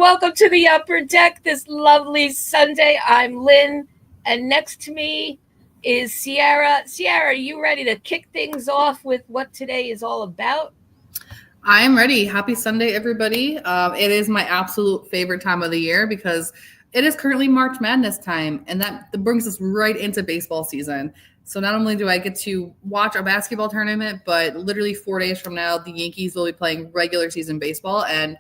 welcome to the upper deck this lovely Sunday. I'm Lynn, and next to me is Ciarra. Ciarra, are you ready to kick things off with what today is all about? I am ready. Happy Sunday, everybody. It is my absolute favorite time of the year because it is currently March Madness time, and that brings us right into baseball season. So not only do I get to watch a basketball tournament, but literally 4 days from now, the Yankees will be playing regular season baseball, and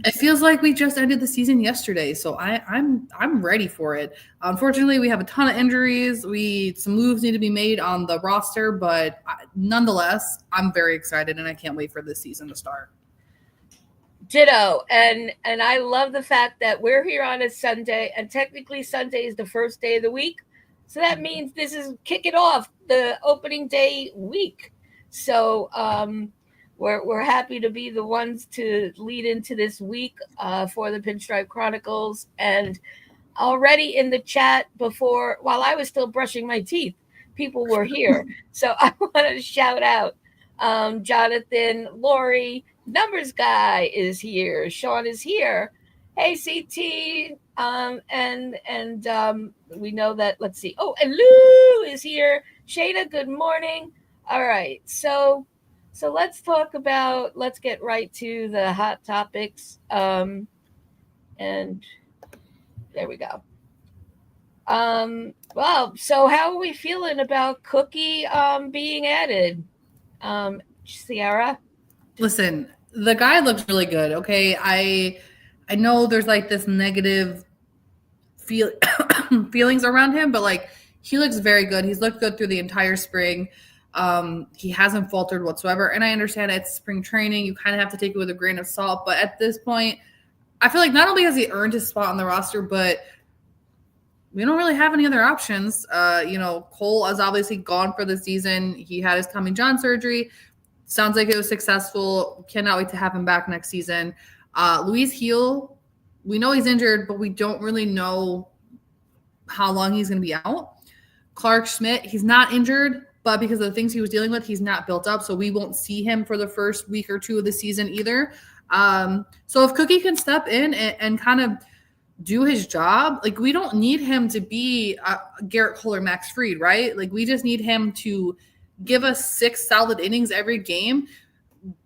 it feels like we just ended the season yesterday. So I'm ready for it. Unfortunately, we have a ton of injuries. Some moves need to be made on the roster, but nonetheless, I'm very excited and I can't wait for this season to start. Ditto. And I love the fact that we're here on a Sunday, and technically Sunday is the first day of the week. So that means this is kick it off, the opening day week. So we're happy to be the ones to lead into this week for the Pinstripe Chronicles. And already in the chat while I was still brushing my teeth, people were here. So I want to shout out Jonathan, Lori, Numbers Guy is here. Sean is here. Hey, CT. And we know that, let's see. Oh, and Lou is here. Shada, good morning. All right. So let's get right to the hot topics. And there we go. Well, so how are we feeling about Cookie being added? Ciarra? Listen, the guy looks really good. Okay. I know there's like this negative feelings around him, but like he looks very good. He's looked good through the entire spring. He hasn't faltered whatsoever. And I understand it's spring training. You kind of have to take it with a grain of salt. But at this point, I feel like not only has he earned his spot on the roster, but we don't really have any other options. Cole is obviously gone for the season. He had his Tommy John surgery. Sounds like it was successful. Cannot wait to have him back next season. Luis Heel, we know he's injured, but we don't really know how long he's going to be out. Clark Schmidt, he's not injured, but because of the things he was dealing with, he's not built up, so we won't see him for the first week or two of the season either. So if Cookie can step in and kind of do his job, like we don't need him to be Garrett Cole or Max Fried, right? Like we just need him to give us 6 solid innings every game,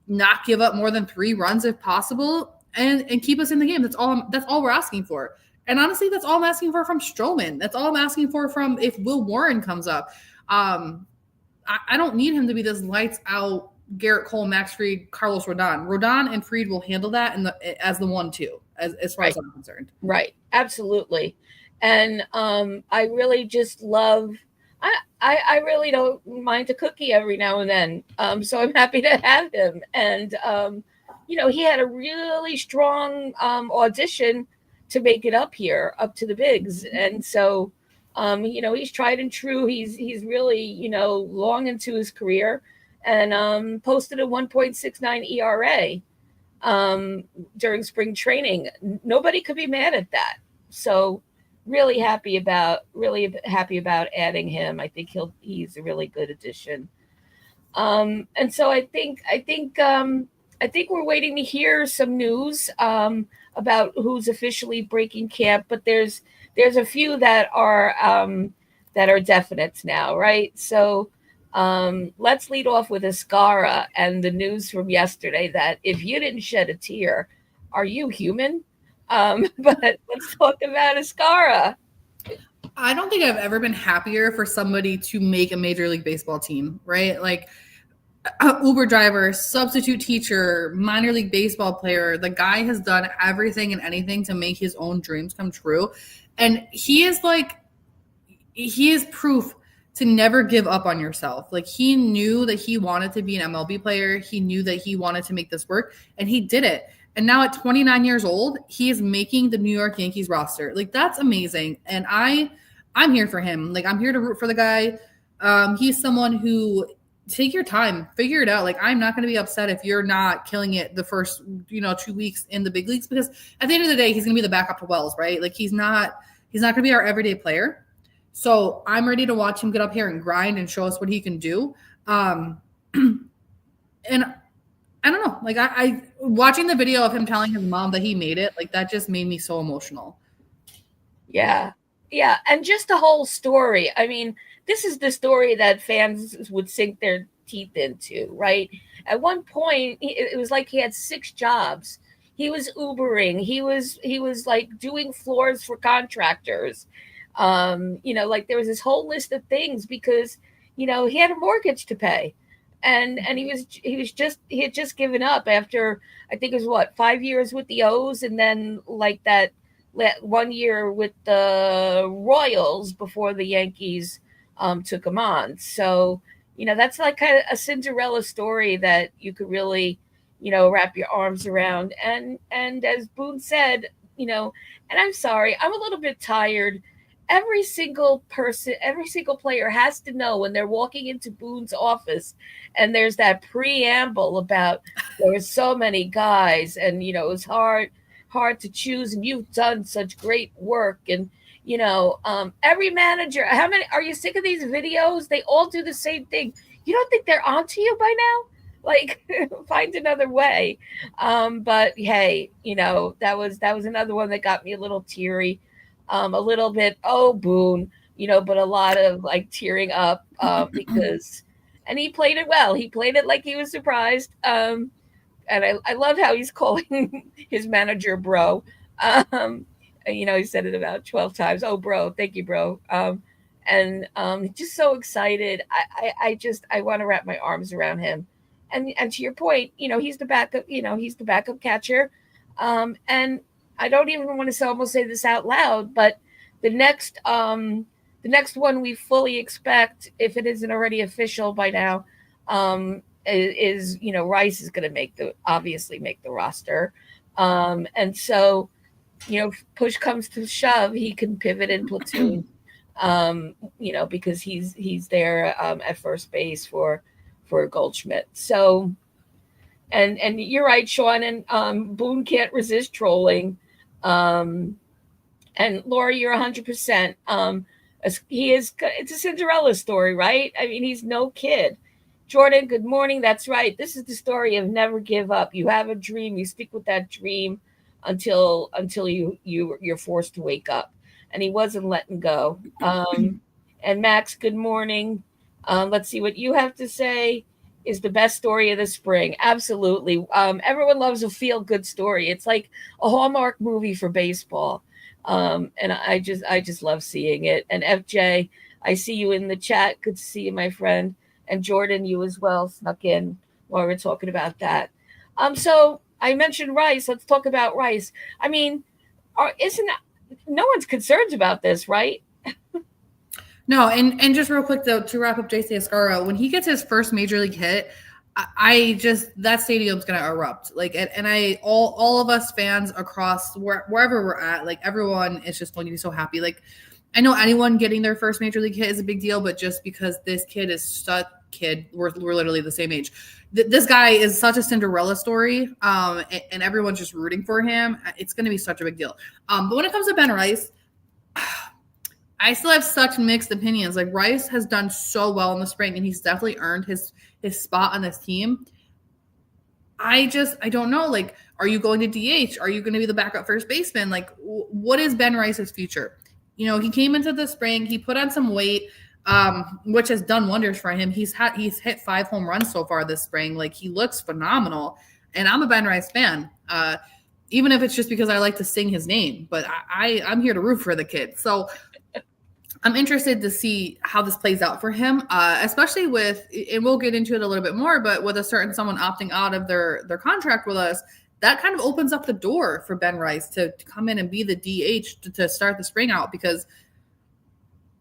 not give up more than 3 runs if possible, and keep us in the game. That's all we're asking for. And honestly, that's all I'm asking for from Stroman. That's all I'm asking for from if Will Warren comes up. I don't need him to be this lights out Garrett Cole, Max Fried, Carlos Rodon. Rodon and Fried will handle that as the 1-2, as far as I'm concerned. Right. Absolutely. And I really just love I really don't mind a Cookie every now and then. So I'm happy to have him. And he had a really strong audition to make it up here, up to the bigs. And so he's tried and true. He's really, long into his career, and posted a 1.69 ERA during spring training. Nobody could be mad at that. So really happy about adding him. I think he's a really good addition. And so I think we're waiting to hear some news about who's officially breaking camp, but there's a few that are definites now, right? So let's lead off with Ciarra and the news from yesterday that if you didn't shed a tear, are you human? But let's talk about Ciarra. I don't think I've ever been happier for somebody to make a Major League Baseball team, right? Like Uber driver, substitute teacher, minor league baseball player. The guy has done everything and anything to make his own dreams come true. And he is proof to never give up on yourself. Like he knew that he wanted to be an MLB player. He knew that he wanted to make this work, and he did it. And now at 29 years old, he is making the New York Yankees roster. Like that's amazing. And I'm here for him. Like I'm here to root for the guy. He's someone who, take your time, figure it out. Like I'm not going to be upset if you're not killing it the first, 2 weeks in the big leagues, because at the end of the day, he's going to be the backup to Wells, right? Like he's not going to be our everyday player. So I'm ready to watch him get up here and grind and show us what he can do. And I don't know. Like I watching the video of him telling his mom that he made it, like that just made me so emotional. Yeah. Yeah. And just the whole story. I mean, this is the story that fans would sink their teeth into, right? At one point, it was like he had 6 jobs. He was Ubering. He was like doing floors for contractors. Like there was this whole list of things because, he had a mortgage to pay. And he had just given up after I think it was what 5 years with the O's and then like that 1 year with the Royals before the Yankees took him on. So, that's like kind of a Cinderella story that you could really, wrap your arms around. And as Boone said, and I'm sorry, I'm a little bit tired. Every single person, every single player has to know when they're walking into Boone's office and there's that preamble about there were so many guys and it was hard to choose and you've done such great work and every manager, how many are you sick of these videos? They all do the same thing. You don't think they're onto you by now? Like find another way. But hey, that was another one that got me a little teary, a little bit, oh Boone, but a lot of like tearing up because and he played it well. He played it like he was surprised. And I love how he's calling his manager bro. He said it about 12 times. Oh, bro, thank you, bro. And just so excited. I want to wrap my arms around him. And to your point, he's the backup. He's the backup catcher. And I don't even want to almost say this out loud, but the next one we fully expect, if it isn't already official by now, is Rice is going to obviously make the roster, and so push comes to shove, he can pivot in platoon, because he's there at first base for Goldschmidt. So, and you're right, Sean, and Boone can't resist trolling, and Laura, you're 100%. He is. It's a Cinderella story, right? I mean, he's no kid. Jordan, good morning. That's right. This is the story of never give up. You have a dream. You stick with that dream until you're forced to wake up. And he wasn't letting go. And Max, good morning. Let's see what you have to say. Is the best story of the spring. Absolutely. Everyone loves a feel good story. It's like a Hallmark movie for baseball. And I just love seeing it. And FJ, I see you in the chat. Good to see you, my friend. And Jordan, you as well, snuck in while we're talking about that. So I mentioned Rice. Let's talk about Rice. I mean, no one's concerned about this, right? No, and just real quick though, to wrap up JC Escarra, when he gets his first major league hit, I just that stadium's gonna erupt. Like, and all of us fans across wherever we're at, like everyone is just going to be so happy. Like, I know anyone getting their first major league hit is a big deal, but just because this kid is such kid, we're literally the same age. This guy is such a Cinderella story, and everyone's just rooting for him. It's going to be such a big deal. But when it comes to Ben Rice, I still have such mixed opinions. Like Rice has done so well in the spring, and he's definitely earned his spot on this team. I don't know. Like, are you going to DH? Are you going to be the backup first baseman? Like, what is Ben Rice's future? He came into the spring, he put on some weight, which has done wonders for him. He's hit 5 home runs so far this spring. Like, he looks phenomenal. And I'm a Ben Rice fan, even if it's just because I like to sing his name. But I'm here to root for the kid. So I'm interested to see how this plays out for him, especially with, and we'll get into it a little bit more, but with a certain someone opting out of their contract with us, that kind of opens up the door for Ben Rice to come in and be the DH to start the spring out. Because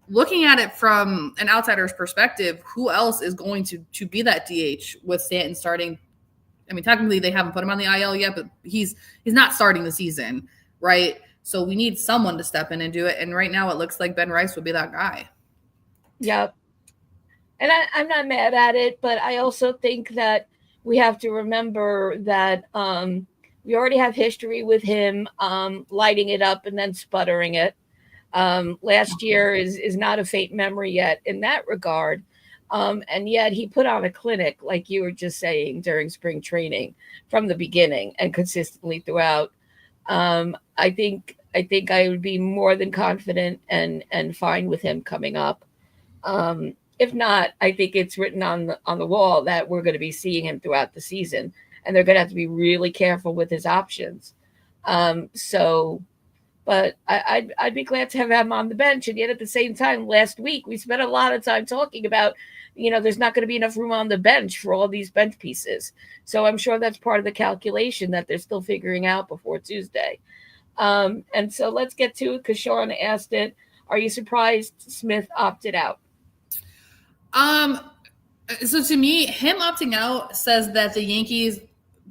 looking at it from an outsider's perspective, who else is going to be that DH with Stanton starting? I mean, technically they haven't put him on the IL yet, but he's not starting the season, right? So we need someone to step in and do it. And right now it looks like Ben Rice would be that guy. Yep. And I'm not mad at it, but I also think that we have to remember that we already have history with him lighting it up and then sputtering it. Last year is not a faint memory yet in that regard. And yet he put on a clinic, like you were just saying, during spring training from the beginning and consistently throughout. I think I would be more than confident and fine with him coming up. If not, I think it's written on the wall that we're going to be seeing him throughout the season, and they're going to have to be really careful with his options. So, but I'd be glad to have him on the bench. And yet, at the same time, last week we spent a lot of time talking about, there's not going to be enough room on the bench for all these bench pieces. So I'm sure that's part of the calculation that they're still figuring out before Tuesday. And so let's get to it because Sean asked it. Are you surprised Smith opted out? Um, so to me, him opting out says that the Yankees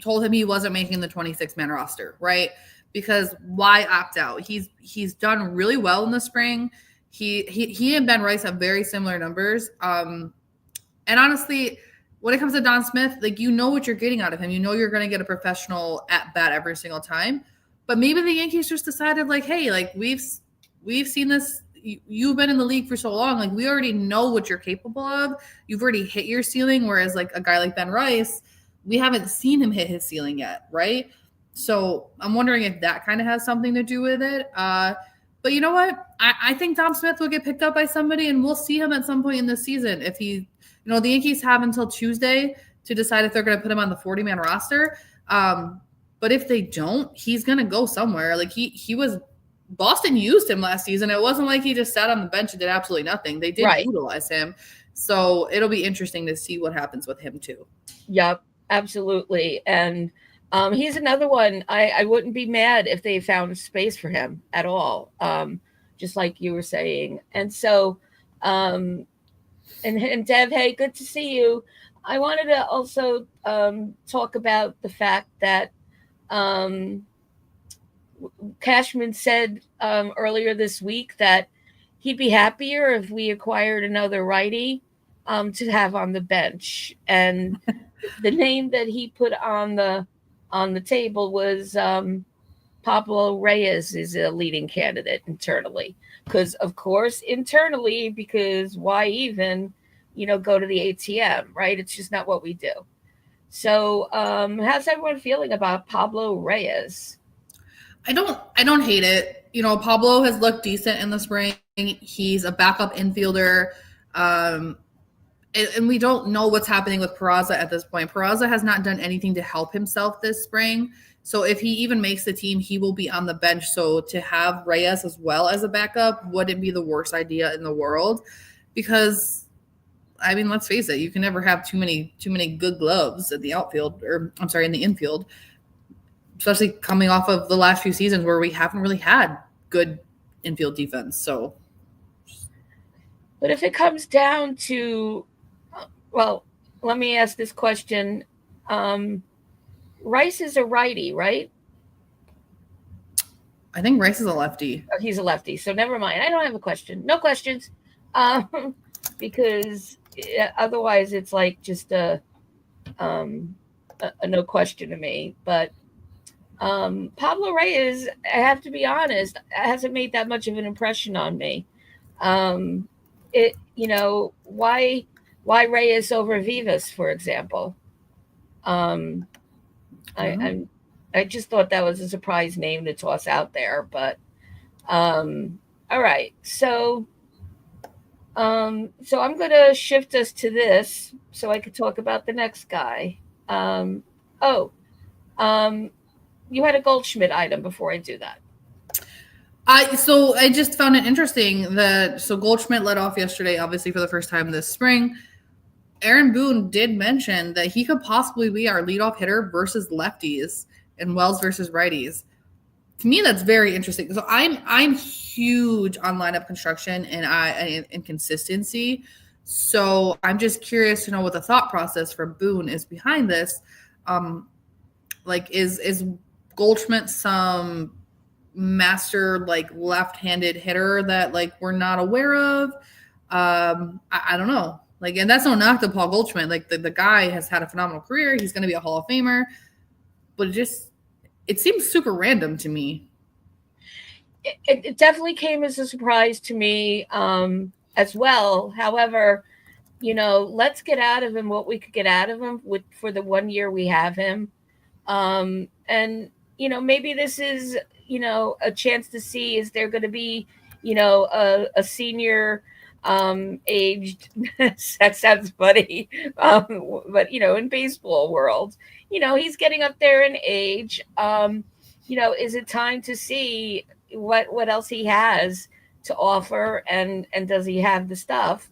told him he wasn't making the 26-man roster, right? Because why opt out? He's done really well in the spring. He and Ben Rice have very similar numbers. And honestly, when it comes to Don Smith, like, what you're getting out of him. You're going to get a professional at bat every single time. But maybe the Yankees just decided, like, hey, like, we've seen this. You've been in the league for so long. Like, we already know what you're capable of. You've already hit your ceiling. Whereas, like, a guy like Ben Rice, we haven't seen him hit his ceiling yet, right? So I'm wondering if that kind of has something to do with it. But you know what? I think Dom Smith will get picked up by somebody, and we'll see him at some point in the season. If the Yankees have until Tuesday to decide if they're going to put him on the 40-man roster. But if they don't, he's going to go somewhere. Like, he was – Boston used him last season. It wasn't like he just sat on the bench and did absolutely nothing. They did utilize him. So it'll be interesting to see what happens with him too. Yep, absolutely. And he's another one. I wouldn't be mad if they found space for him at all, just like you were saying. And so and Dev, hey, good to see you. I wanted to also talk about the fact that Cashman said earlier this week that he'd be happier if we acquired another righty to have on the bench. And the name that he put on the table was Pablo Reyes is a leading candidate internally. Because, of course, internally, because why even, go to the ATM, right? It's just not what we do. So how's everyone feeling about Pablo Reyes? I don't hate it. Pablo has looked decent in the spring. He's a backup infielder. And we don't know what's happening with Peraza at this point. Peraza has not done anything to help himself this spring. So if he even makes the team, he will be on the bench. So to have Reyes as well as a backup wouldn't be the worst idea in the world. Because, I mean, let's face it, you can never have too many good gloves at the outfield, or I'm sorry, in the infield, especially coming off of the last few seasons where we haven't really had good infield defense. So, but if it comes down to, well, let me ask this question. Rice is a righty, right? I think Rice is a lefty. Oh, he's a lefty, so never mind. I don't have a question. No questions. Because otherwise it's like just a no question to me. But Pablo Reyes, I have to be honest, hasn't made that much of an impression on me. Why Reyes over Vivas, for example? I just thought that was a surprise name to toss out there. But all right, so I'm going to shift us to this so I could talk about the next guy. You had a Goldschmidt item before I do that. So I just found it interesting that Goldschmidt led off yesterday, obviously for the first time this spring. Aaron Boone did mention that he could possibly be our leadoff hitter versus lefties and Wells versus righties. To me, that's very interesting. So I'm huge on lineup construction and consistency. So I'm just curious to know what the thought process for Boone is behind this. Is Goldschmidt some master left-handed hitter that we're not aware of? I don't know. And that's no knock to Paul Goldschmidt. The guy has had a phenomenal career. He's going to be a Hall of Famer. But it seems super random to me. It definitely came as a surprise to me as well. However, let's get out of him what we could get out of him for the 1 year we have him. And maybe this is a chance to see, is there going to be a senior aged that sounds funny, but in baseball world, he's getting up there in age. Is it time to see what else he has to offer, and does he have the stuff,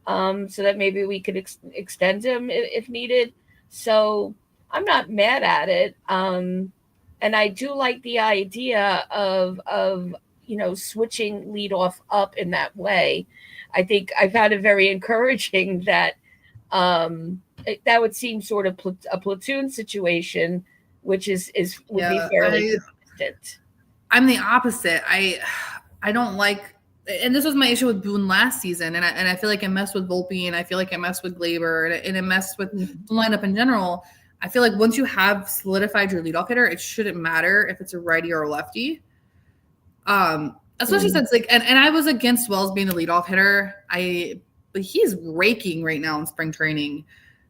so that maybe we could extend him if needed. So I'm not mad at it. And I do like the idea of switching leadoff up in that way. I think I found it very encouraging that that would seem sort of a platoon situation, which would be fairly consistent. I'm the opposite. I don't like, and this was my issue with Boone last season, and I feel like I messed with Volpe, and I feel like I messed with Glaber, and it messed with the lineup in general. I feel like once you have solidified your leadoff hitter, it shouldn't matter if it's a righty or a lefty. Especially since and I was against Wells being the leadoff hitter. But he's raking right now in spring training.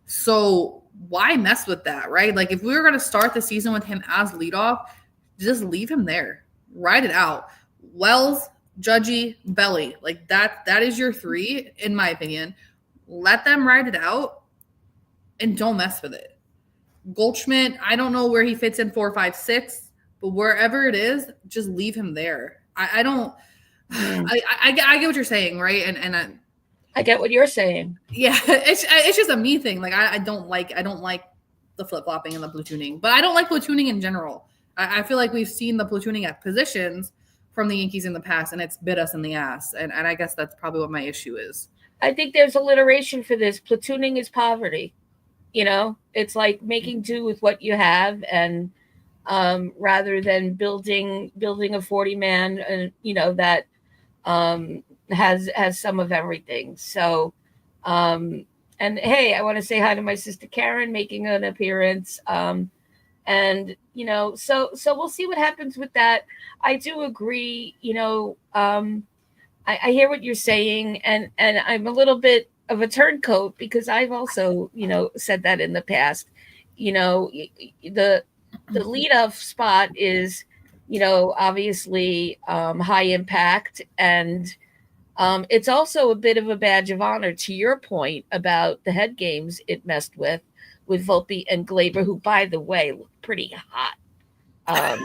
So why mess with that, right? Like if we were going to start the season with him as leadoff, just leave him there. Ride it out. Wells, Judgy, Belly. Like that is your three, in my opinion. Let them ride it out and don't mess with it. Goldschmidt, I don't know where he fits in 4, 5, 6, but wherever it is, just leave him there. I don't. I get what you're saying, right? And I get what you're saying. Yeah, it's just a me thing. Like I don't like the flip flopping and the platooning, but I don't like platooning in general. I feel like we've seen the platooning at positions from the Yankees in the past, and it's bit us in the ass. And I guess that's probably what my issue is. I think there's alliteration for this. Platooning is poverty. It's like making do with what you have, and rather than building a 40-man, that has some of everything. So, and hey, I want to say hi to my sister Karen making an appearance. And so we'll see what happens with that. I do agree. I hear what you're saying, and I'm a little bit of a turncoat because I've also said that in the past. The leadoff spot is obviously high impact, and it's also a bit of a badge of honor, to your point about the head games it messed with Volpe and Glaber, who, by the way, look pretty hot. A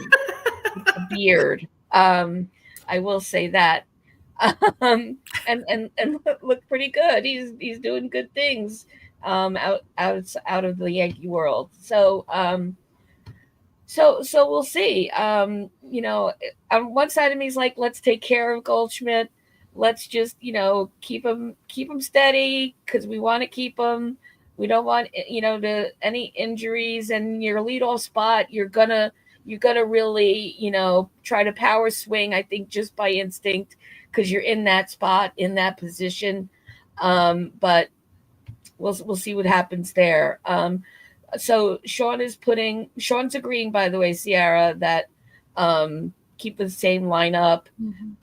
beard. I will say that. And look pretty good. He's doing good things out of the Yankee world. So we'll see. On one side of me is like, let's take care of Goldschmidt. Let's just keep him steady because we want to keep him. We don't want any injuries, and your leadoff spot you're gonna really try to power swing. I think just by instinct, because you're in that spot, in that position. But we'll see what happens there. So Sean's agreeing, by the way, Ciarra, that keep the same lineup.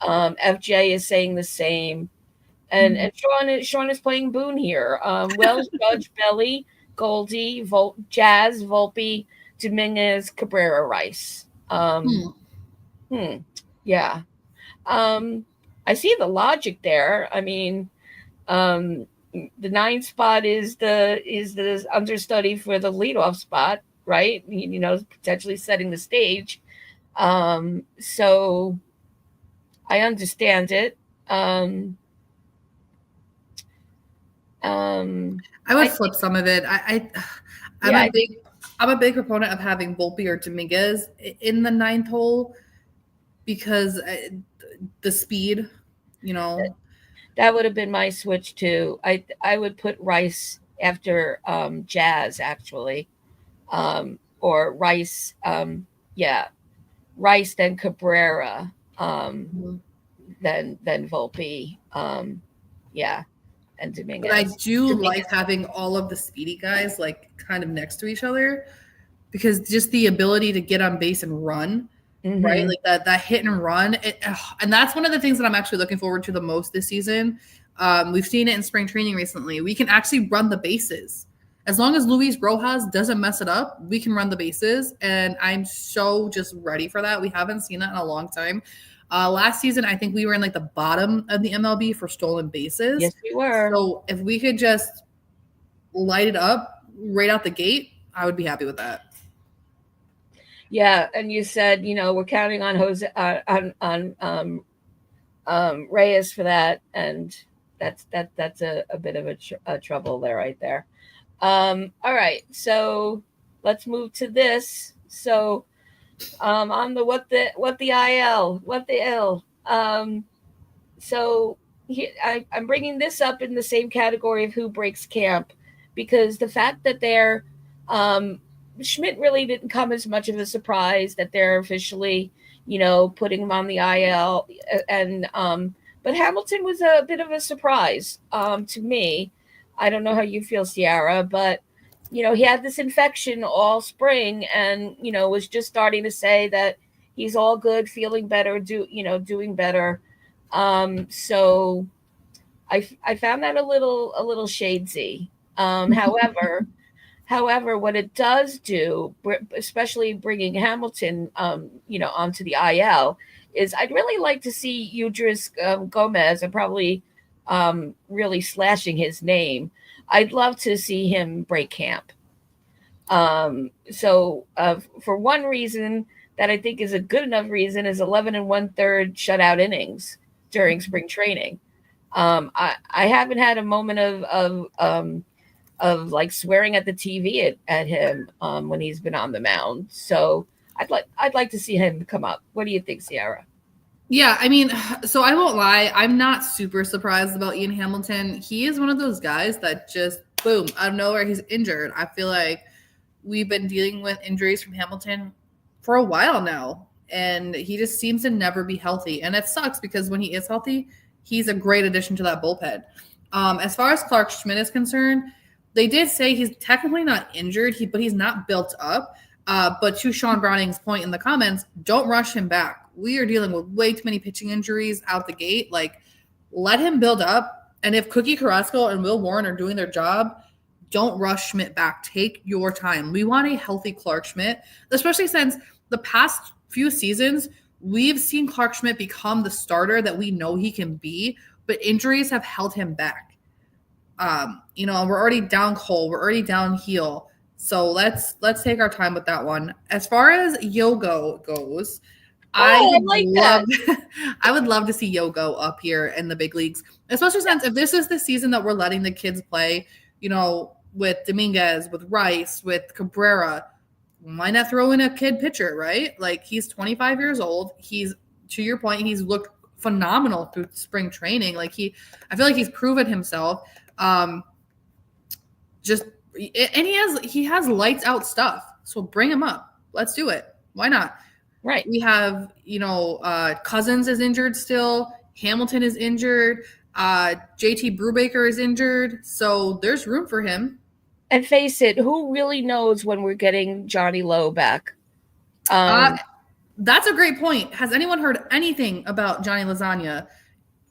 FJ is saying the same. And Sean is playing Boone here. Wells, Judge, Belly, Goldie, Jazz, Volpe, Dominguez, Cabrera, Rice. Yeah. I see the logic there. I mean, the 9th spot is the understudy for the leadoff spot, right? Potentially setting the stage. So I understand it. I would flip some of it. I'm a big proponent of having Volpe or Dominguez in the 9th hole because the speed, that would have been my switch too. I would put Rice after Jazz, actually, or Rice. Rice, then Cabrera, then Volpe. And Dominguez. But I do like having all of the speedy guys like kind of next to each other, because just the ability to get on base and run, right? Like that hit and run. And that's one of the things that I'm actually looking forward to the most this season. We've seen it in spring training recently. We can actually run the bases. As long as Luis Rojas doesn't mess it up, we can run the bases. And I'm so just ready for that. We haven't seen that in a long time. Last season, I think we were in like the bottom of the MLB for stolen bases. Yes, we were. So if we could just light it up right out the gate, I would be happy with that. Yeah, and you said, we're counting on Jose Reyes for that, and that's a bit of a trouble there, right there. All right, so let's move to this. So, on the what the IL, what the ill. So I'm bringing this up in the same category of who breaks camp, because the fact that they're Schmidt really didn't come as much of a surprise that they're officially, putting him on the IL, and but Hamilton was a bit of a surprise to me. I don't know how you feel, Ciarra, but he had this infection all spring, and was just starting to say that he's all good, feeling better, doing better. So I found that a little shadesy. However, what it does do, especially bringing Hamilton, onto the IL, is I'd really like to see Udris Gomez, and probably really slashing his name. I'd love to see him break camp. So for one reason that I think is a good enough reason is 11 1/3 shutout innings during spring training. I haven't had a moment of like swearing at the TV at him when he's been on the mound. So I'd like to see him come up. What do you think, Ciarra? Yeah, I mean, so I won't lie. I'm not super surprised about Ian Hamilton. He is one of those guys that just, boom, out of nowhere, he's injured. I feel like we've been dealing with injuries from Hamilton for a while now, and he just seems to never be healthy. And it sucks because when he is healthy, he's a great addition to that bullpen. As far as Clark Schmidt is concerned, they did say he's technically not injured, but he's not built up. But to Sean Browning's point in the comments, don't rush him back. We are dealing with way too many pitching injuries out the gate. Like, let him build up. And if Cookie Carrasco and Will Warren are doing their job, don't rush Schmidt back. Take your time. We want a healthy Clark Schmidt, especially since the past few seasons, we've seen Clark Schmidt become the starter that we know he can be, but injuries have held him back. We're already down Cole. We're already down heel. So let's take our time with that one. As far as Yogo goes, I would love to see Yogo up here in the big leagues, especially since if this is the season that we're letting the kids play, with Dominguez, with Rice, with Cabrera, why not throw in a kid pitcher, right? Like, he's 25 years old. He's, to your point, he's looked phenomenal through spring training. Like, I feel like he's proven himself. And he has lights out stuff. So bring him up. Let's do it. Why not? Right. We have, Cousins is injured still. Hamilton is injured. JT Brubaker is injured. So there's room for him. And face it, who really knows when we're getting Johnny Lowe back? That's a great point. Has anyone heard anything about Johnny Lasagna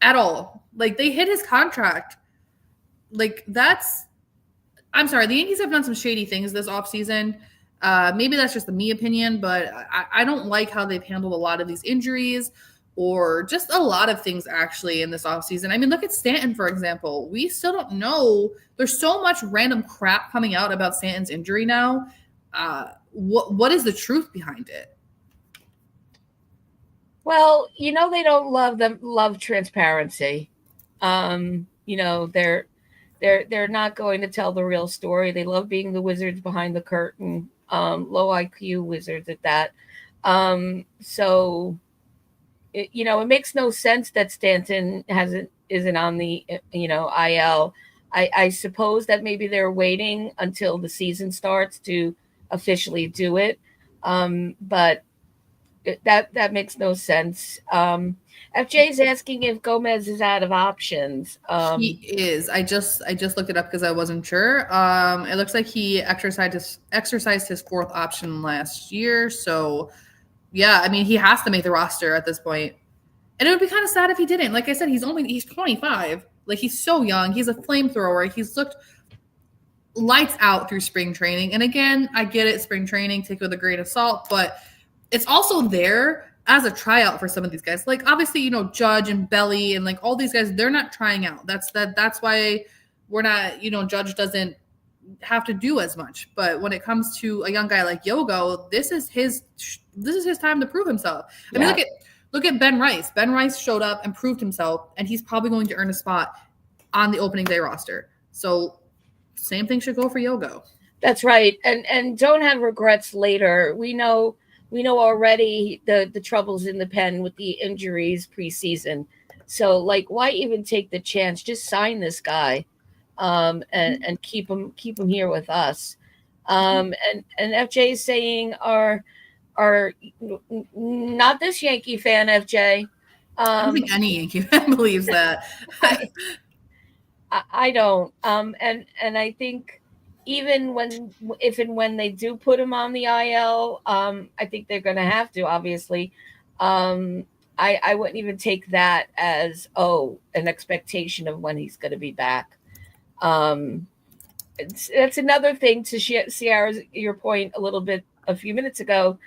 at all? Like, they hit his contract. Like, I'm sorry, the Yankees have done some shady things this offseason. Maybe that's just me opinion, but I don't like how they've handled a lot of these injuries, or just a lot of things actually in this offseason. I mean, look at Stanton, for example. We still don't know. There's so much random crap coming out about Stanton's injury now. What is the truth behind it? Well, they don't love transparency. They're not going to tell the real story. They love being the wizards behind the curtain, low IQ wizards at that. So it makes no sense that Stanton isn't on the IL. I suppose that maybe they're waiting until the season starts to officially do it, but that makes no sense. FJ's asking if Gomez is out of options. He is. I just looked it up because I wasn't sure. It looks like he exercised his fourth option last year. So, yeah, I mean, he has to make the roster at this point. And it would be kind of sad if he didn't. Like I said, he's 25. Like, he's so young. He's a flamethrower. He's looked lights out through spring training. And again, I get it, spring training, take it with a grain of salt, but it's also there as a tryout for some of these guys. Like, obviously, you know, Judge and Belly and like all these guys, they're not trying out. That's why we're not, you know, Judge doesn't have to do as much. But when it comes to a young guy like Yogo, this is his time to prove himself. I mean, look at Ben Rice. Ben Rice showed up and proved himself, and he's probably going to earn a spot on the opening day roster. So same thing should go for Yogo. That's right. And don't have regrets later. We know already the troubles in the pen with the injuries preseason. So like, why even take the chance? Just sign this guy, and keep him here with us. And FJ is saying are not this Yankee fan, FJ. I don't think any Yankee fan believes that. I don't. And I think even when they do put him on the IL, I think they're going to have to, obviously. I wouldn't even take that as, an expectation of when he's going to be back. That's another thing to Ciarra's, your point a few minutes ago,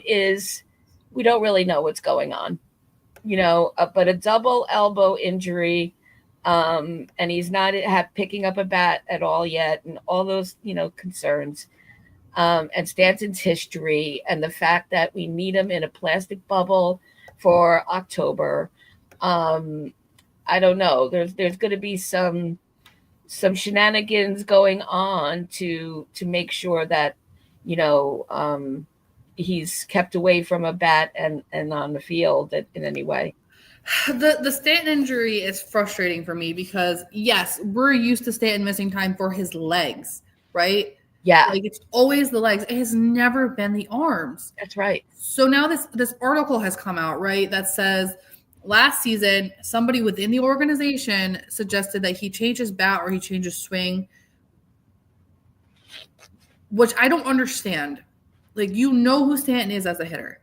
is we don't really know what's going on, but a double elbow injury, and he's not picking up a bat at all yet, and all those, concerns, and Stanton's history, and the fact that we need him in a plastic bubble for October. I don't know. There's going to be some shenanigans going on to make sure that, he's kept away from a bat and on the field in any way. The Stanton injury is frustrating for me because, yes, we're used to Stanton missing time for his legs, right? Yeah. Like, it's always the legs. It has never been the arms. That's right. So now this article has come out, right, that says last season somebody within the organization suggested that he change his bat or he change his swing, which I don't understand. Like, who Stanton is as a hitter.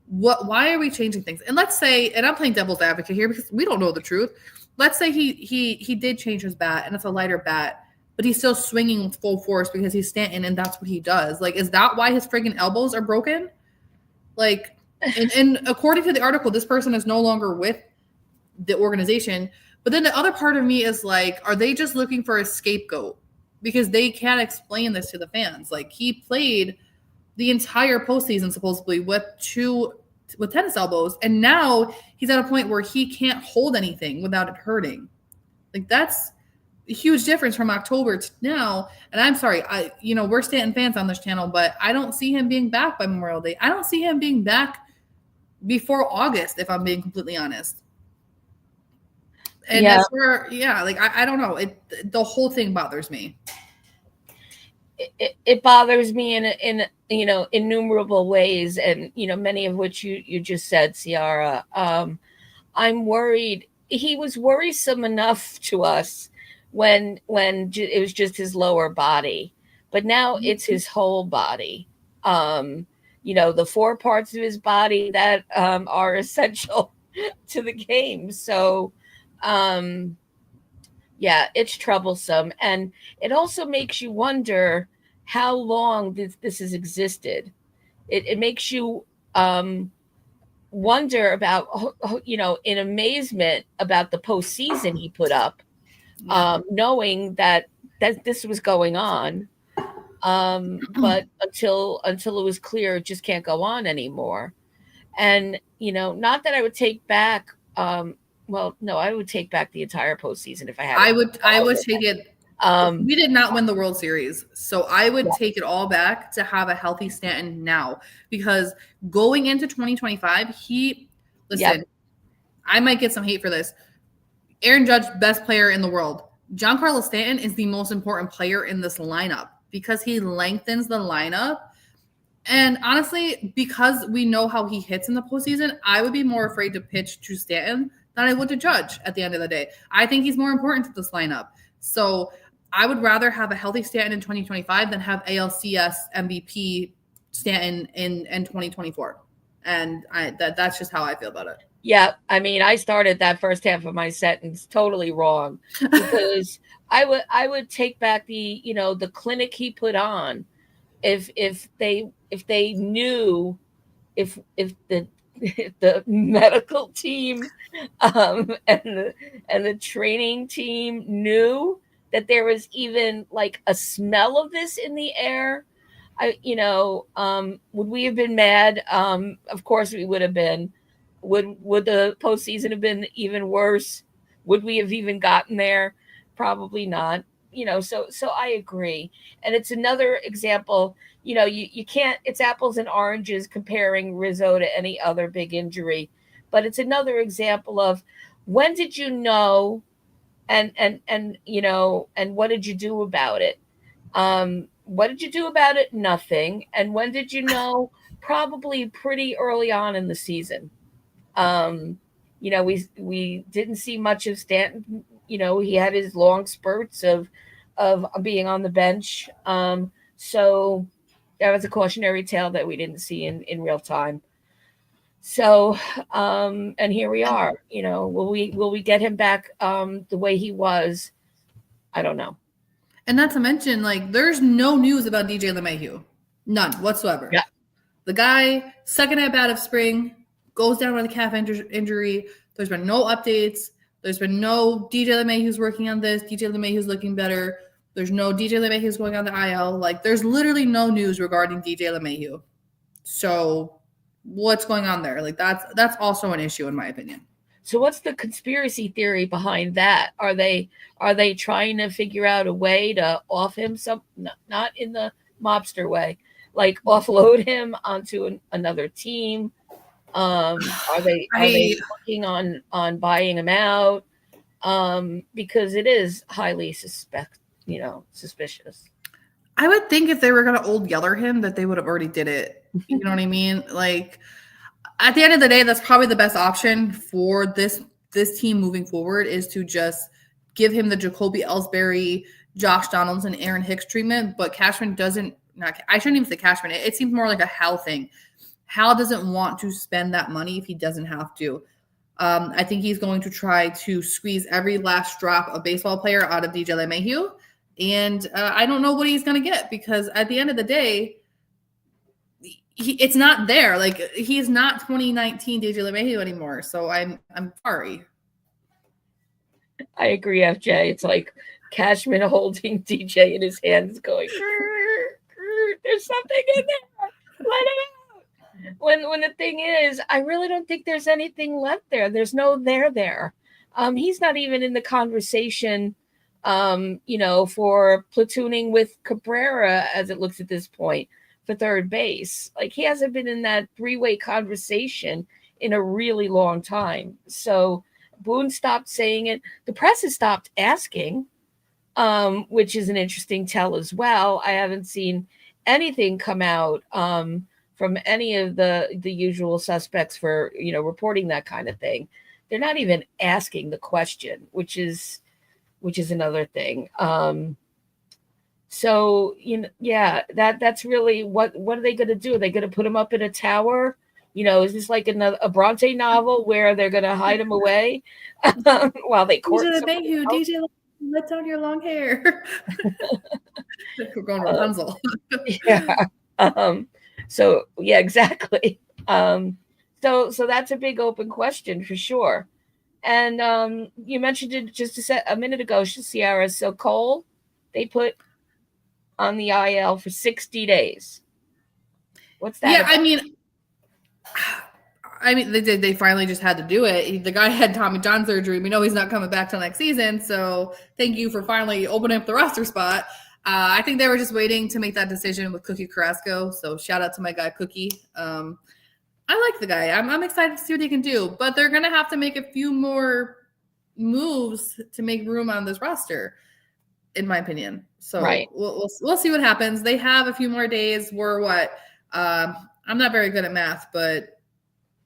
Why are we changing things? And let's say, and I'm playing devil's advocate here because we don't know the truth. Let's say he did change his bat and it's a lighter bat, but he's still swinging with full force because he's Stanton and that's what he does. Like, is that why his friggin' elbows are broken? Like, and according to the article, this person is no longer with the organization. But then the other part of me is like, are they just looking for a scapegoat? Because they can't explain this to the fans. Like, he played the entire postseason supposedly with tennis elbows, and now he's at a point where he can't hold anything without it hurting. Like, that's a huge difference from October to now. And I'm sorry, we're Stanton fans on this channel, but I don't see him being back by Memorial Day. I don't see him being back before August, if I'm being completely honest. And that's where, I don't know. The whole thing bothers me. It bothers me in innumerable ways, and many of which you just said, Ciarra. I'm worried. He was worrisome enough to us when it was just his lower body, but now it's his whole body. The four parts of his body that are essential to the game. So it's troublesome. And it also makes you wonder how long this has existed. It makes you wonder about, in amazement about the postseason he put up, knowing that this was going on. But until it was clear, it just can't go on anymore. And, not that I would take back, I would take back the entire postseason if I had. I would take it. We did not win the World Series, so I would take it all back to have a healthy Stanton now, because going into 2025, I might get some hate for this. Aaron Judge, best player in the world. Giancarlo Stanton is the most important player in this lineup because he lengthens the lineup. And honestly, because we know how he hits in the postseason, I would be more afraid to pitch to Stanton than I would to Judge at the end of the day. I think he's more important to this lineup. So I would rather have a healthy Stanton in 2025 than have ALCS MVP Stanton in 2024. And that's just how I feel about it. Yeah, I mean, I started that first half of my sentence totally wrong because I would take back the clinic he put on if they knew if the if the medical team and the training team knew that there was even like a smell of this in the air. Would we have been mad? Of course we would have been. Would the postseason have been even worse? Would we have even gotten there? Probably not. So I agree, and it's another example. You can't. It's apples and oranges comparing Rizzo to any other big injury, but it's another example of when did you know, and what did you do about it? What did you do about it? Nothing. And when did you know? Probably pretty early on in the season. We didn't see much of Stanton. He had his long spurts of being on the bench. So that was a cautionary tale that we didn't see in real time. So, and here we And are. Will we get him back the way he was? I don't know. and not to mention, like, there's no news about DJ LeMahieu. None whatsoever. Yeah. The guy, second at bat of spring, goes down with a calf injury. There's been no updates. There's been no DJ LeMahieu's working on this. DJ LeMahieu's looking better. There's no DJ LeMahieu's going on the IL. Like, there's literally no news regarding DJ LeMahieu. So, what's going on there? Like, that's also an issue in my opinion. So what's the conspiracy theory behind that? Are they trying to figure out a way to off him not in the mobster way, like offload him onto another team? Are they I looking on buying him out? Because it is highly suspicious. I would think if they were gonna old yeller him that they would have already did it. You know what I mean? Like, at the end of the day, that's probably the best option for this team moving forward is to just give him the Jacoby Ellsbury, Josh Donaldson, Aaron Hicks treatment. But Cashman doesn't. Not I shouldn't even say Cashman. It seems more like a Hal thing. Hal doesn't want to spend that money if he doesn't have to. I think he's going to try to squeeze every last drop of baseball player out of DJ LeMahieu. And I don't know what he's going to get because at the end of the day, it's not there. Like, he's not 2019 DJ LeMahieu anymore. So I'm sorry. I agree, FJ. It's like Cashman holding DJ in his hands, going, "There's something in there. Let it out." When the thing is, I really don't think there's anything left there. There's no there. He's not even in the conversation. For platooning with Cabrera as it looks at this point for third base. Like, he hasn't been in that three-way conversation in a really long time. So Boone stopped saying it. The press has stopped asking, which is an interesting tell as well. I haven't seen anything come out from any of the usual suspects for reporting that kind of thing. They're not even asking the question, which is another thing. So yeah, that's really what are they going to do? Are they going to put him up in a tower? Is this like a Bronte novel where they're going to hide him away while they court DJ somebody LeMahieu, else? DJ, let down your long hair. We're going Rapunzel. Yeah. So yeah, exactly. So that's a big open question for sure. And you mentioned it just a minute ago, Ciarra. So Cole, they put on the IL for 60 days. What's that? Yeah, about? I mean, they finally just had to do it. The guy had Tommy John surgery. We know he's not coming back till next season. So thank you for finally opening up the roster spot. I think they were just waiting to make that decision with Cookie Carrasco. So shout out to my guy Cookie. I like the guy. I'm excited to see what he can do. But they're gonna have to make a few more moves to make room on this roster, in my opinion. So Right. we'll see what happens. They have a few more days. We're what? I'm not very good at math, but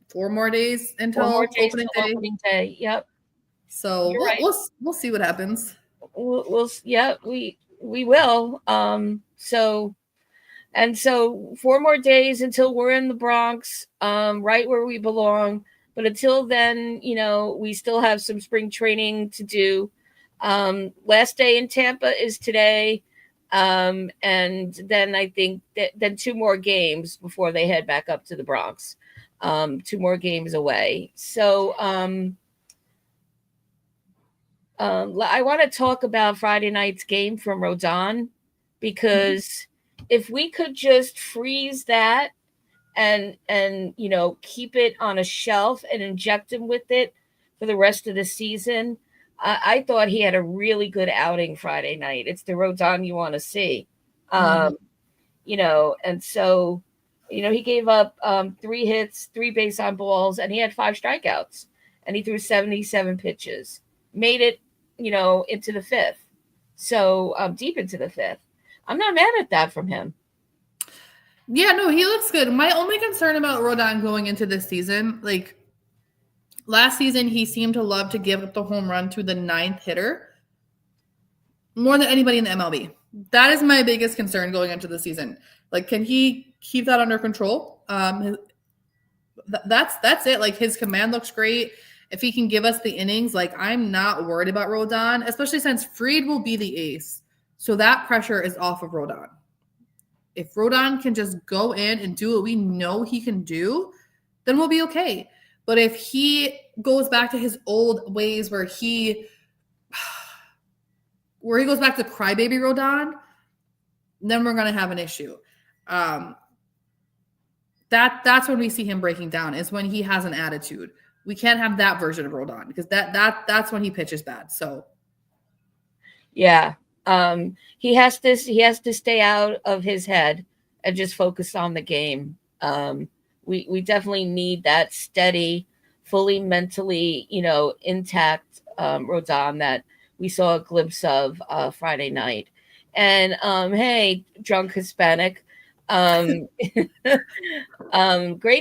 4 more days until 4 more days opening till day. opening day. Yep. So You're right. we'll see what happens. Yeah, we will. So 4 more days until we're in the Bronx, right where we belong. But until then, we still have some spring training to do. Last day in Tampa is today. And then I think then 2 more games before they head back up to the Bronx. 2 more games away. So I want to talk about Friday night's game from Rodon, because if we could just freeze that and keep it on a shelf and inject him with it for the rest of the season. I thought he had a really good outing Friday night. It's the Rodon you want to see. And so he gave up 3 hits, 3 base on balls, and he had 5 strikeouts, and he threw 77 pitches, made it into the 5th, so deep into the 5th. I'm not mad at that from him. Yeah, no, he looks good. My only concern about Rodon going into this season, like last season, he seemed to love to give up the home run to the 9th hitter more than anybody in the MLB. That is my biggest concern going into the season. Like, can he keep that under control? That's it. Like, his command looks great. If he can give us the innings, like, I'm not worried about Rodon, especially since Fried will be the ace. So that pressure is off of Rodon. If Rodon can just go in and do what we know he can do, then we'll be okay. But if he goes back to his old ways where he goes back to crybaby Rodon, then we're going to have an issue. That's when we see him breaking down, is when he has an attitude. We can't have that version of Rodon, because that's when he pitches bad. So yeah. He has to stay out of his head and just focus on the game. We definitely need that steady, fully mentally, intact Rodon that we saw a glimpse of Friday night. And hey, drunk Hispanic, great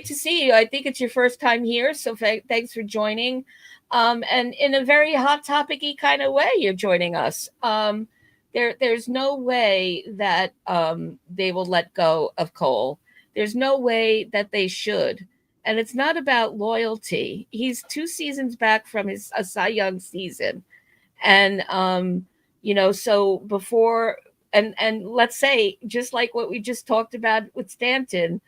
to see you. I think it's your first time here, so thanks for joining. And in a very hot topic-y kind of way, you're joining us. There's no way that they will let go of Cole. There's no way that they should. And it's not about loyalty. He's 2 seasons back from a Cy Young season. And, so before, and let's say, just like what we just talked about with Stanton,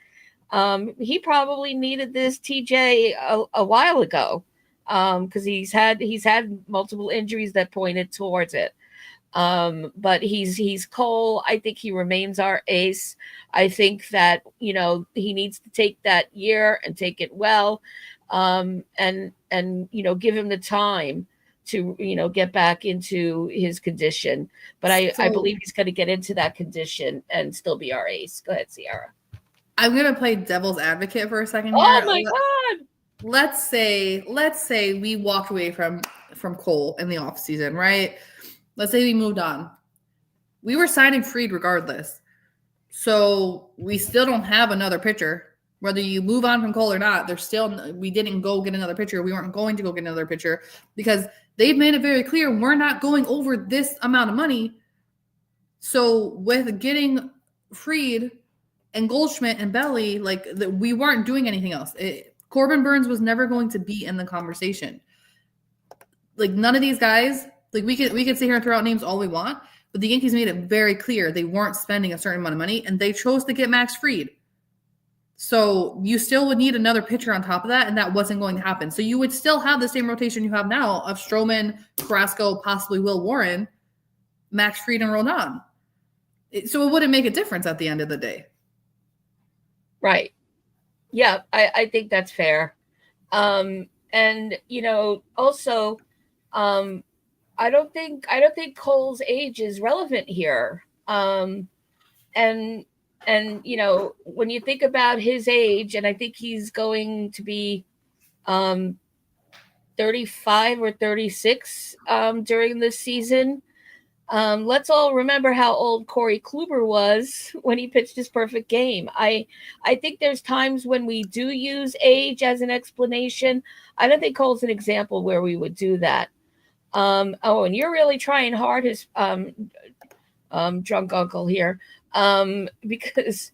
he probably needed this TJ a while ago, because he's had multiple injuries that pointed towards it. But he's Cole. I think he remains our ace. I think that, he needs to take that year and take it well, and give him the time to, get back into his condition. But I believe he's going to get into that condition and still be our ace. Go ahead, Ciarra. I'm going to play devil's advocate for a second here. Oh my God. Let's say we walked away from Cole in the offseason, right? Let's say we moved on. We were signing Fried regardless. So we still don't have another pitcher. Whether you move on from Cole or not, we didn't go get another pitcher. We weren't going to go get another pitcher, because they've made it very clear we're not going over this amount of money. So with getting Fried and Goldschmidt and Belly, we weren't doing anything else. Corbin Burns was never going to be in the conversation. Like, none of these guys. Like, we could sit here and throw out names all we want, but the Yankees made it very clear they weren't spending a certain amount of money, and they chose to get Max Fried. So you still would need another pitcher on top of that, and that wasn't going to happen. So you would still have the same rotation you have now of Stroman, Carrasco, possibly Will Warren, Max Fried, and Rodon. So it wouldn't make a difference at the end of the day. Right. Yeah, I think that's fair. And, also, I don't think Cole's age is relevant here. And when you think about his age, and I think he's going to be 35 or 36 during this season. Let's all remember how old Corey Kluber was when he pitched his perfect game. I think there's times when we do use age as an explanation. I don't think Cole's an example where we would do that. And you're really trying hard, his drunk uncle here, because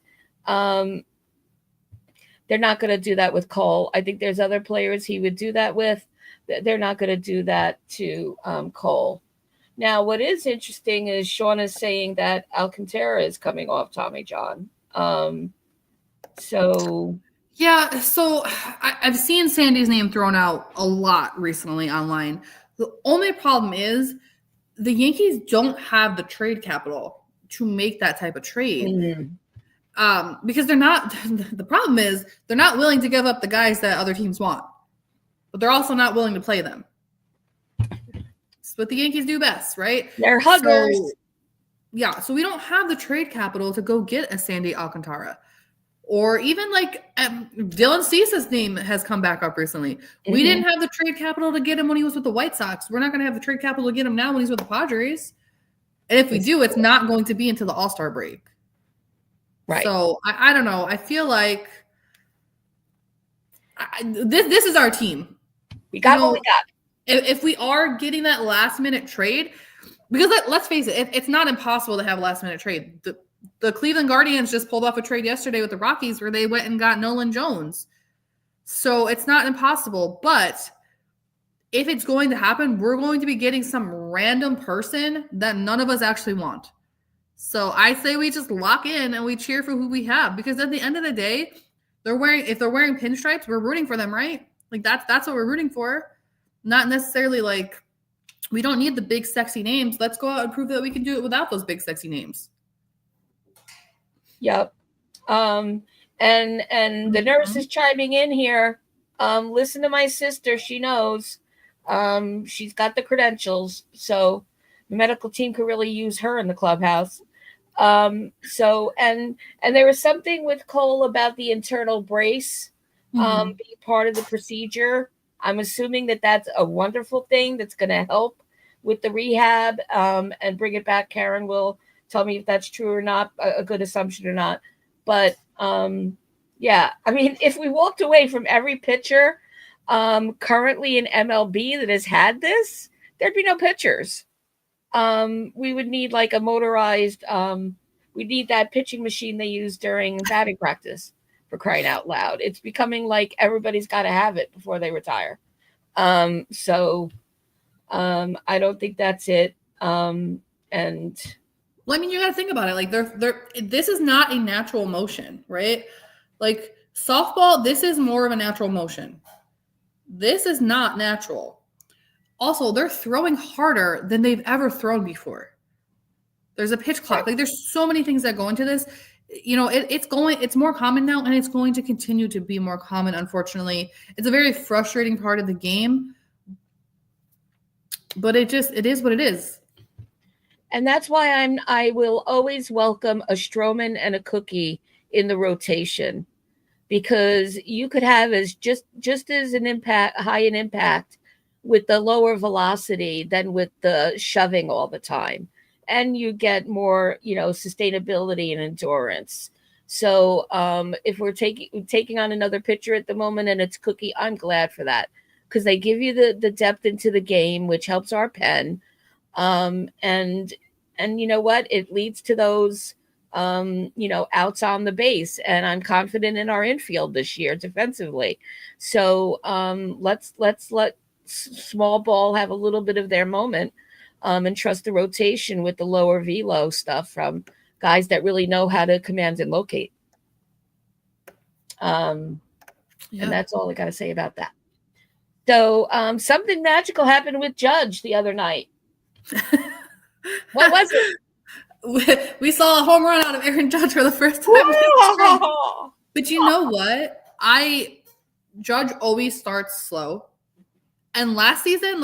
They're not going to do that with Cole. I think there's other players he would do that with. They're not going to do that to Cole. Now, what is interesting is Sean is saying that Alcantara is coming off Tommy John. So yeah, so I've seen Sandy's name thrown out a lot recently online. The only problem is the Yankees don't have the trade capital to make that type of trade. Because they're not, the problem is they're not willing to give up the guys that other teams want, but they're also not willing to play them. It's what the Yankees do best, right? They're huggers. So we don't have the trade capital to go get a Sandy Alcantara. Or even like Dylan Cease's name has come back up recently. We didn't have the trade capital to get him when he was with the White Sox. We're not going to have the trade capital to get him now when he's with the Padres. And if we do, it's not going to be until the All-Star break. Right. So I don't know. I feel like this is our team. We got what we got. If we are getting that last-minute trade, because let's face it, it's not impossible to have a last-minute trade. The Cleveland Guardians just pulled off a trade yesterday with the Rockies where they went and got Nolan Jones. So it's not impossible. But if it's going to happen, we're going to be getting some random person that none of us actually want. So I say we just lock in and we cheer for who we have. Because at the end of the day, if they're wearing pinstripes, we're rooting for them, right? Like that's what we're rooting for. Not necessarily like we don't need the big sexy names. Let's go out and prove that we can do it without those big sexy names. Yep. And the nurse is chiming in here. Listen to my sister. She knows. She's got the credentials. So the medical team could really use her in the clubhouse. So and there was something with Cole about the internal brace being part of the procedure. I'm assuming that that's a wonderful thing that's going to help with the rehab and bring it back. Karen will tell me if that's true or not, a good assumption or not. But yeah, I mean, if we walked away from every pitcher currently in MLB that has had this, there'd be no pitchers. We would need like a motorized, we need that pitching machine they use during batting practice, for crying out loud. It's becoming like everybody's got to have it before they retire. So I don't think that's it. And well, I mean, you got to think about it. Like this is not a natural motion, right? Like softball, this is more of a natural motion. This is not natural. Also, they're throwing harder than they've ever thrown before. There's a pitch clock. Like there's so many things that go into this. You know, it's more common now, and it's going to continue to be more common, unfortunately. It's a very frustrating part of the game, but it is what it is. And that's why I will always welcome a Stroman and a Cookie in the rotation, because you could have as just as high an impact with the lower velocity than with the shoving all the time. And you get more, sustainability and endurance. So if we're taking on another pitcher at the moment and it's Cookie, I'm glad for that, because they give you the depth into the game, which helps our pen. And you know what? It leads to those, outs on the base. And I'm confident in our infield this year defensively. So let's let small ball have a little bit of their moment. And trust the rotation with the lower velo stuff from guys that really know how to command and locate. And that's all I got to say about that. So something magical happened with Judge the other night. What was it? We saw a home run out of Aaron Judge for the first time. But you know what? Judge always starts slow. And last season,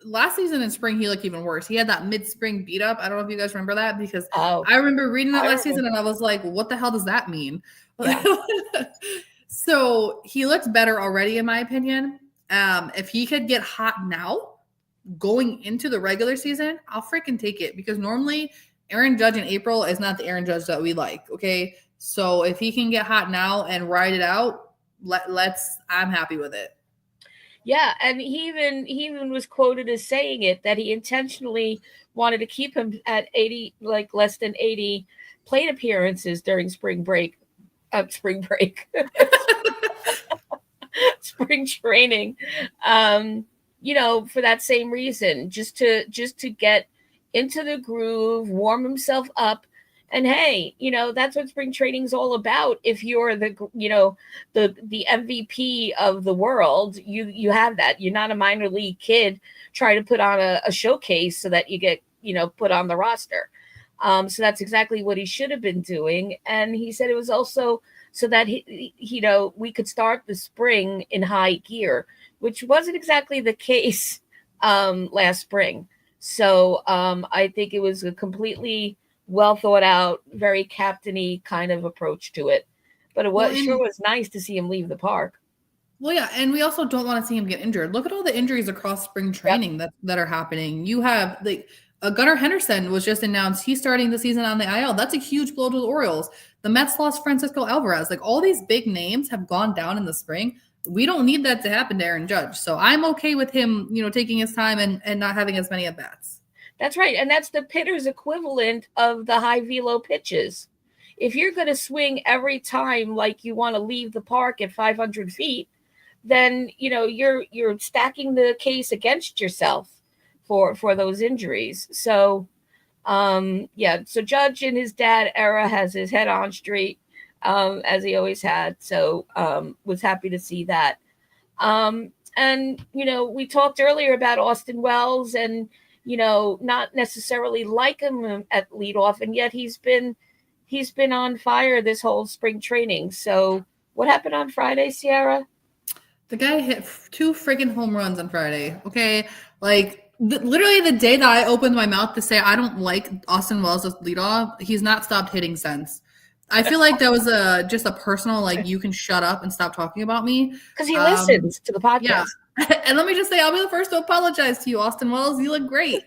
last season in spring, he looked even worse. He had that mid-spring beat up. I don't know if you guys remember that, because I remember reading that last season and I was like, what the hell does that mean? Yeah. So he looks better already, in my opinion. If he could get hot now, going into the regular season, I'll freaking take it, because normally Aaron Judge in April is not the Aaron Judge that we like. Okay. So if he can get hot now and ride it out, I'm happy with it. Yeah, and he even was quoted as saying it, that he intentionally wanted to keep him at 80, like less than 80 plate appearances during spring break, spring break, spring training. For that same reason, just to get into the groove, warm himself up. And hey, that's what spring training's all about. If you're the MVP of the world, you have that. You're not a minor league kid trying to put on a showcase so that you get put on the roster. So that's exactly what he should have been doing. And he said it was also so that we could start the spring in high gear, which wasn't exactly the case last spring. So I think it was a completely well thought out, very captainy kind of approach to it. But sure was nice to see him leave the park. Well, yeah, and we also don't want to see him get injured. Look at all the injuries across spring training that are happening. You have Gunnar Henderson was just announced he's starting the season on the IL. That's a huge blow to the Orioles. The Mets lost Francisco Alvarez. All these big names have gone down in the spring. We don't need that to happen to Aaron Judge. So I'm okay with him, taking his time and not having as many at bats. That's right. And that's the pitcher's equivalent of the high velo pitches. If you're going to swing every time like you want to leave the park at 500 feet, then, you're stacking the case against yourself for those injuries. So, so Judge in his dad era has his head on straight, as he always had. So, was happy to see that. And, we talked earlier about Austin Wells and, not necessarily like him at leadoff, and yet he's been on fire this whole spring training. So what happened on Friday, Ciarra? The guy hit 2 friggin' home runs on Friday. Okay, literally the day that I opened my mouth to say I don't like Austin Wells as leadoff, he's not stopped hitting since. I feel like that was just a personal you can shut up and stop talking about me because he listens to the podcast. Yeah. And let me just say, I'll be the first to apologize to you, Austin Wells. You look great.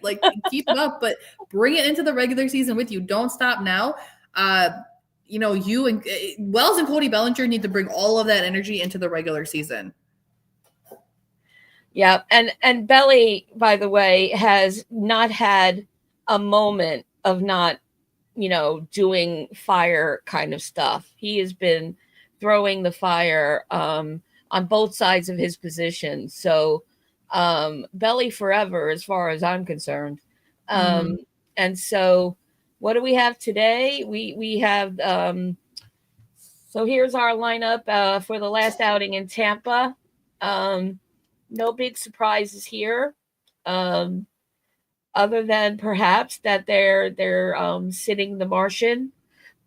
Keep it up, but bring it into the regular season with you. Don't stop now. You and Wells and Cody Bellinger need to bring all of that energy into the regular season. Yeah, and Belly, by the way, has not had a moment of not, doing fire kind of stuff. He has been throwing the fire on both sides of his position. So Belly forever, as far as I'm concerned. And so what do we have today? We have so here's our lineup for the last outing in Tampa. No big surprises here, other than perhaps that they're sitting the Martian,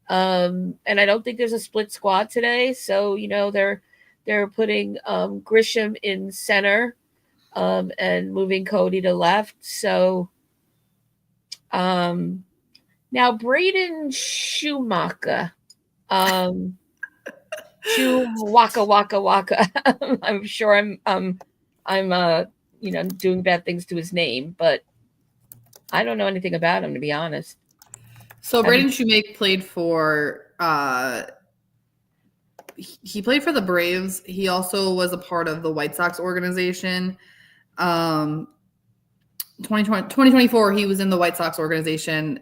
and I don't think there's a split squad today. So they're putting Grisham in center and moving Cody to left. So now Braden Schumacher, waka waka. I'm sure I'm doing bad things to his name, but I don't know anything about him, to be honest. So Braden Schumacher played for he played for the Braves. He also was a part of the White Sox organization. 2024, he was in the White Sox organization,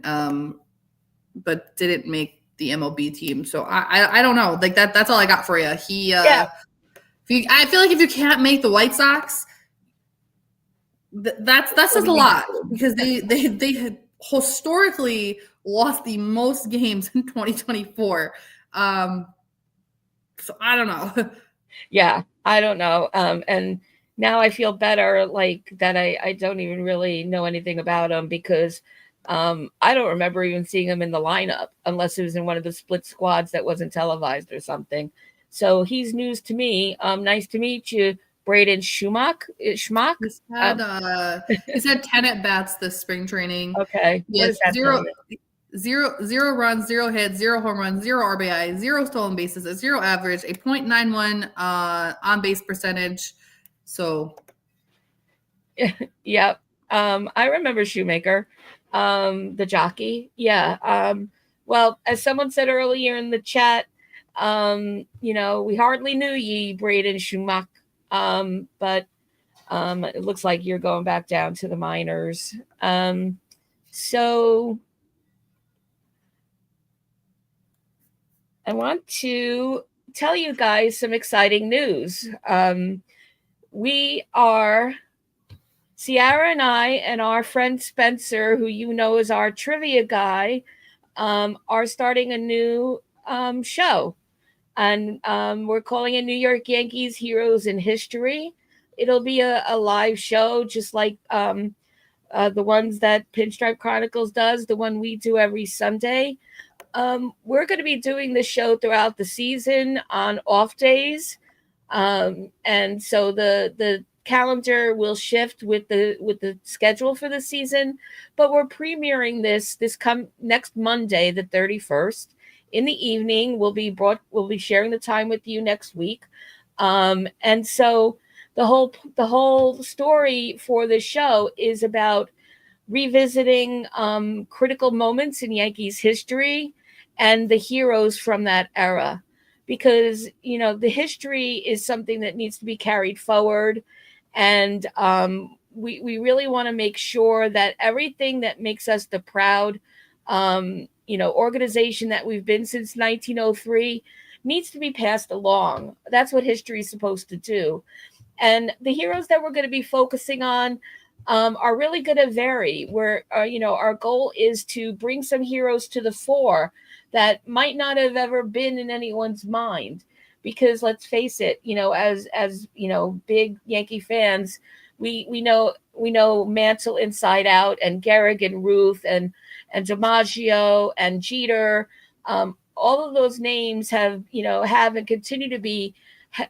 but didn't make the MLB team. So I don't know. That's all I got for you. I feel like if you can't make the White Sox, that's just a lot, because they had historically lost the most games in 2024. So I don't know. Yeah, I don't know. And now I feel better, that I don't even really know anything about him, because I don't remember even seeing him in the lineup unless it was in one of the split squads that wasn't televised or something. So he's news to me. Nice to meet you, Braden Schumacher. He's had 10 at bats this spring training. Okay. Yes, zero runs, 0 hits, 0 home runs, 0 RBI, 0 stolen bases, a 0 average, a .91 on base percentage. So, yeah. I remember Shoemaker, the jockey. Yeah. Well, as someone said earlier in the chat, we hardly knew ye, Braden Schumacher. But it looks like you're going back down to the minors. So I want to tell you guys some exciting news. We are, Ciarra and I and our friend Spencer, who you know is our trivia guy, are starting a new show. And we're calling it New York Yankees Heroes in History. It'll be a live show, just like the ones that Pinstripe Chronicles does, the one we do every Sunday. We're going to be doing the show throughout the season on off days, and so the calendar will shift with the schedule for the season. But we're premiering this come next Monday, the 31st, in the evening. We'll be sharing the time with you next week, and so the whole story for the show is about revisiting critical moments in Yankees history and the heroes from that era. Because, you know, the history is something that needs to be carried forward. And we really want to make sure that everything that makes us the proud, organization that we've been since 1903 needs to be passed along. That's what history is supposed to do. And the heroes that we're going to be focusing on are really going to vary. Where our goal is to bring some heroes to the fore that might not have ever been in anyone's mind. Because let's face it, as big Yankee fans, we know Mansell inside out, and Gehrig and Ruth and DiMaggio and Jeter. All of those names have and continue to be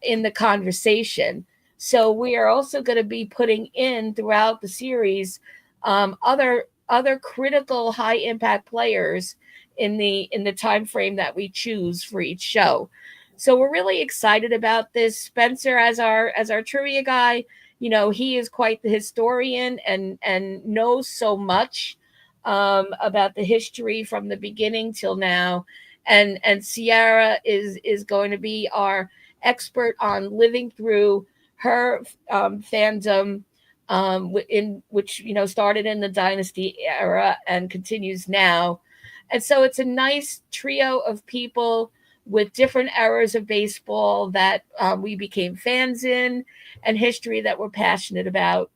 in the conversation. So we are also going to be putting in throughout the series other critical high impact players in the time frame that we choose for each show. So we're really excited about this. Spencer, as our trivia guy, he is quite the historian and knows so much about the history from the beginning till now. And Ciarra is going to be our expert on living through her fandom, in which started in the dynasty era and continues now. And so it's a nice trio of people with different eras of baseball that we became fans in, and history that we're passionate about,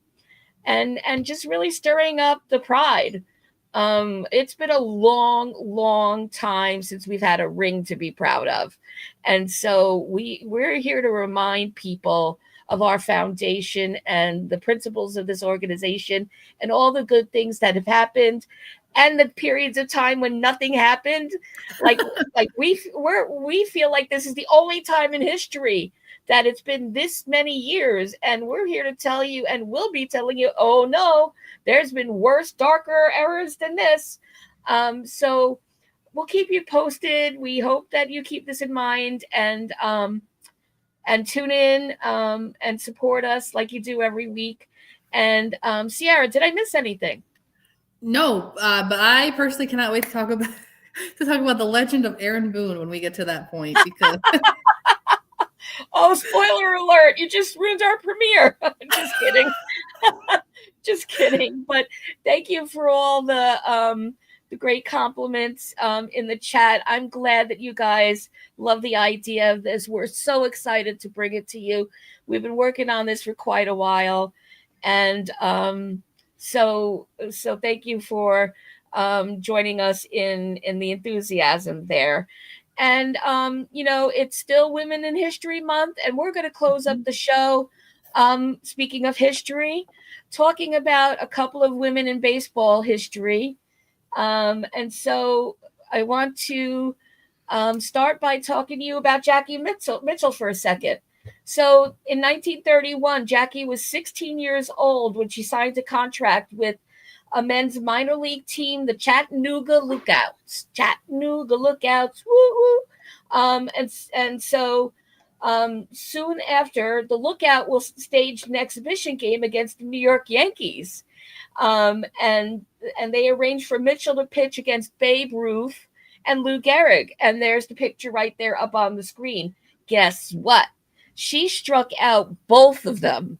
and just really stirring up the pride. It's been a long, long time since we've had a ring to be proud of. And so we're here to remind people of our foundation and the principles of this organization and all the good things that have happened, and the periods of time when nothing happened. Like we feel like this is the only time in history that it's been this many years, and we're here to tell you, and we'll be telling you, oh no, there's been worse, darker eras than this. So we'll keep you posted. We hope that you keep this in mind, and tune in and support us like you do every week. And Ciarra, did I miss anything? No, but I personally cannot wait to talk about the legend of Aaron Boone when we get to that point, because Oh, spoiler alert! You just ruined our premiere. Just kidding. Just kidding. But thank you for all the great compliments in the chat. I'm glad that you guys love the idea of this. We're so excited to bring it to you. We've been working on this for quite a while, and so thank you for joining us in the enthusiasm there. And it's still Women in History Month, and we're going to close up the show. Speaking of history, talking about a couple of women in baseball history. And so I want to start by talking to you about Jackie Mitchell for a second. So in 1931, Jackie was 16 years old when she signed a contract with a men's minor league team, the Chattanooga Lookouts. Chattanooga Lookouts, woo woo. And so soon after, the Lookout will stage an exhibition game against the New York Yankees. And they arranged for Mitchell to pitch against Babe Ruth and Lou Gehrig. And there's the picture right there up on the screen. Guess what? She struck out both of them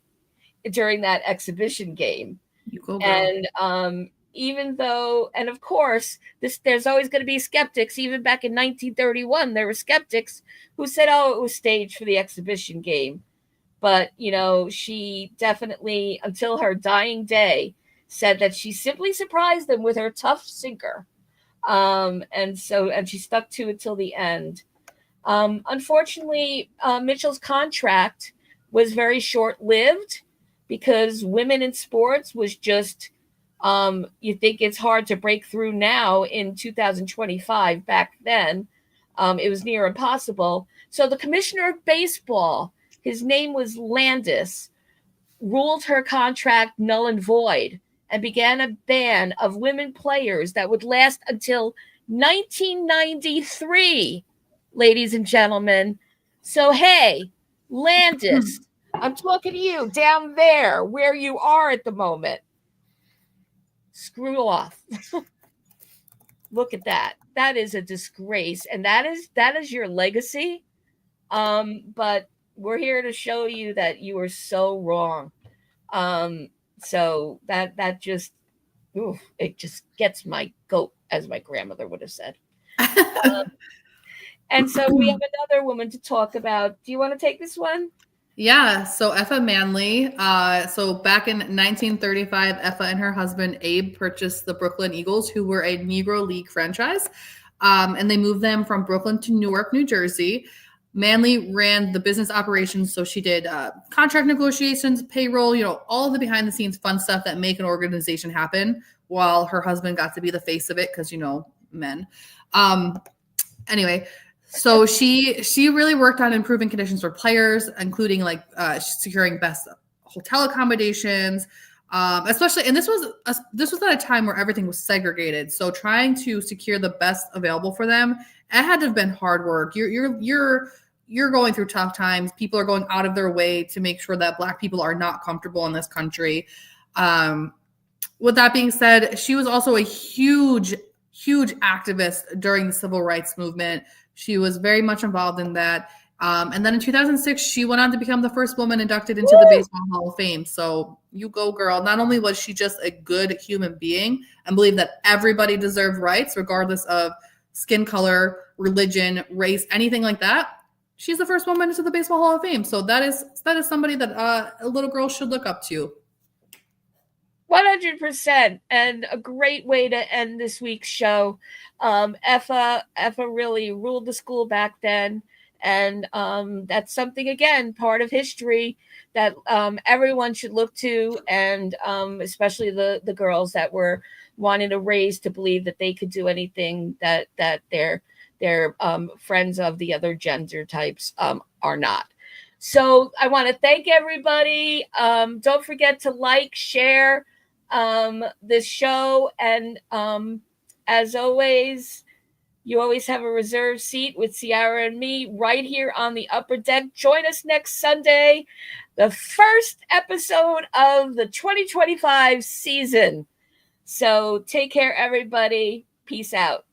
during that exhibition game. you go, girl. And even though, and of course, there's always going to be skeptics. Even back in 1931, there were skeptics who said, "Oh, it was staged for the exhibition game." But she definitely, until her dying day, said that she simply surprised them with her tough sinker, and she stuck to it till the end. Unfortunately, Mitchell's contract was very short lived because women in sports was just, you think it's hard to break through now in 2025. Back then, it was near impossible. So the commissioner of baseball, his name was Landis, ruled her contract null and void and began a ban of women players that would last until 1993, ladies and gentlemen. So, hey, Landis, I'm talking to you down there where you are at the moment. Screw off. Look at that. That is a disgrace. And that is your legacy. But we're here to show you that you are so wrong. So that just, it just gets my goat, as my grandmother would have said. And so we have another woman to talk about. Do you want to take this one? Yeah, so Effa Manley. So back in 1935, Effa and her husband Abe purchased the Brooklyn Eagles, who were a Negro League franchise, and they moved them from Brooklyn to Newark, New Jersey. Manley ran the business operations, so she did contract negotiations, payroll, all the behind-the-scenes fun stuff that make an organization happen, while her husband got to be the face of it because, men. Anyway, so she really worked on improving conditions for players, including securing best hotel accommodations, especially. And this was at a time where everything was segregated. So trying to secure the best available for them, it had to have been hard work. You're going through tough times. People are going out of their way to make sure that Black people are not comfortable in this country. With that being said, she was also a huge activist during the civil rights movement. She was very much involved in that. And then in 2006, she went on to become the first woman inducted into the Baseball Hall of Fame. So you go, girl. Not only was she just a good human being and believed that everybody deserved rights, regardless of skin color, religion, race, anything like that, she's the first woman into the Baseball Hall of Fame. So that is somebody that a little girl should look up to. 100%, and a great way to end this week's show. Effa really ruled the school back then, and that's something, again, part of history that everyone should look to, and especially the girls that were wanting to raise to believe that they could do anything that their friends of the other gender types are not. So I want to thank everybody. Don't forget to like, share this show, and as always, you always have a reserved seat with Ciarra and me right here on the upper deck. Join us next Sunday, the first episode of the 2025 season. So take care, everybody. Peace out.